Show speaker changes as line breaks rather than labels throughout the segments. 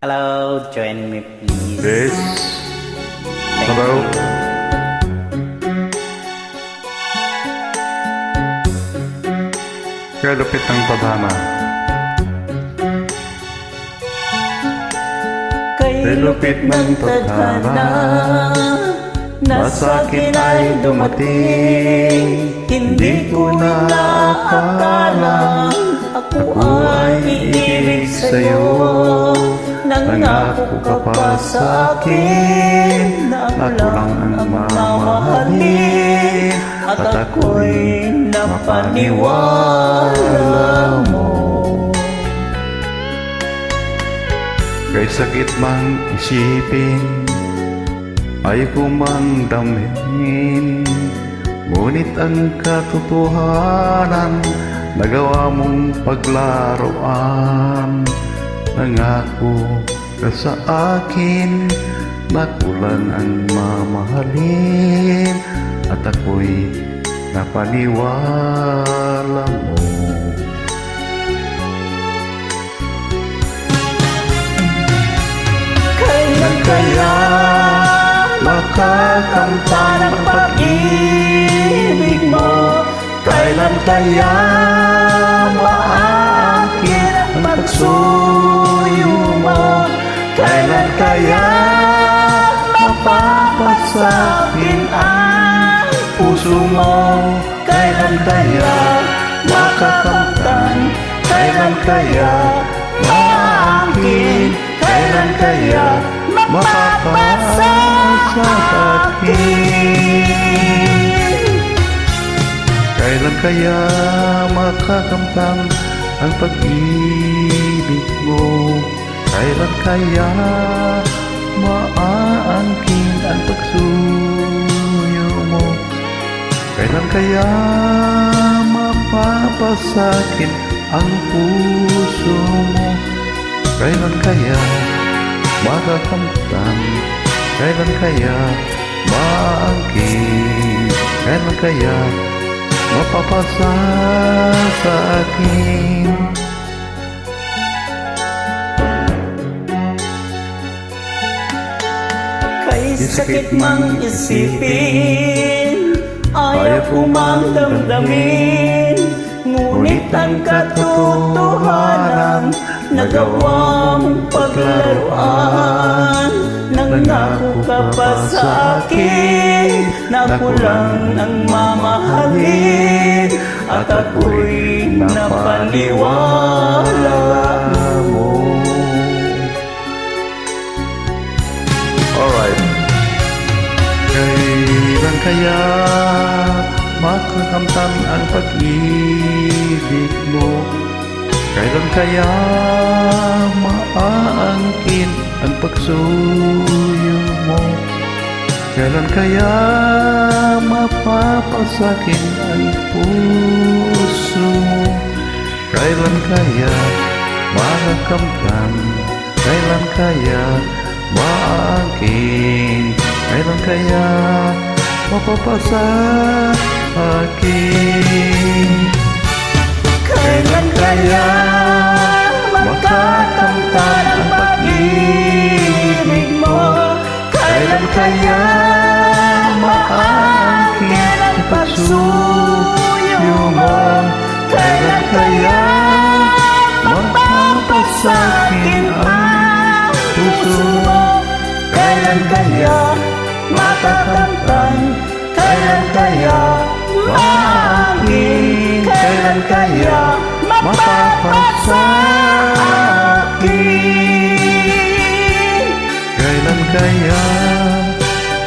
Hello, join me please.
Yes.
Thank
Hello.
you.
Kaya lupit ng tadhana.
Kay lupit ng tadhana na sa akin ay dumating. Hindi ko na akalang ako ay iibig sa'yo. Nangako ka pa sa akin na ako lang ang mamahalin, at ako'y napaniwala mo.
Kay sakit mang isipin, ay kumang damhin, ngunit ang katotohanan nagawa mong paglaruan. Nangako ka sa akin na kulang ang mamahalin, at ako'y napaniwala mo.
Kailan kaya makakamtan ang pag-ibig mo? Kailan kaya maakit ang pagsuyo mo? Kailan kaya mapapasakin ang puso mo? Kailan kaya makakamtan? Kailan kaya maakit? Kailan kaya mapapasa sa akin?
Kailan kaya makakamtan ang pag-ibig mo? Kailan kaya maaangkin ang pagsuyo mo? Kailan kaya mapapasakin ang puso mo? Kailan kaya makakamtan? Kailan kaya maaangkin? Kailan kaya mapapasa sa akin?
Kay sakit mang isipin, ayaw ko mang damdamin, ngunit ang katotohanan nagawa mong paglaruan. Nangako ka pa sa akin na kulang ang mamahalin, at ako'y napaniwala mo.
Alright. Kailan kaya makakamtan ang pag-ibig mo? Kailan kaya maaangkin ang pagsuyo mo? Kailan kaya mapapasakin ang puso mo? Kailan kaya makakamtan? Kailan kaya maaangkin? Kailan kaya mapapasa akin?
Kailan kaya makakamtan ang pag-ibig mo? Kailan kaya maangkin ang pagsuyo mo? Kailan kaya mapapasakin ang puso mo? Kailan kaya makakamtan? Kailan kaya maangkin? Kailan kaya mapapasa akin?
Kailan kaya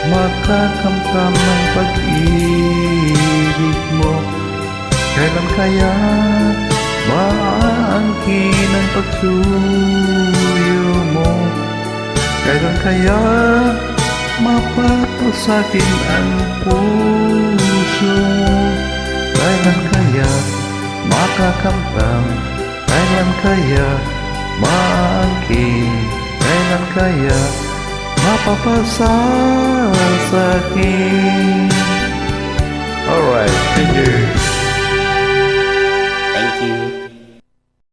makakamtan ng pag-ibig mo? Kailan kaya maaangkin ang pagsuyo mo? Kailan kaya mapapasakin ang puso mo? Kailan kaya makakamtan? Kailan kaya maangkin? Kailan kaya mapapasa sa akin? Alright, thank you.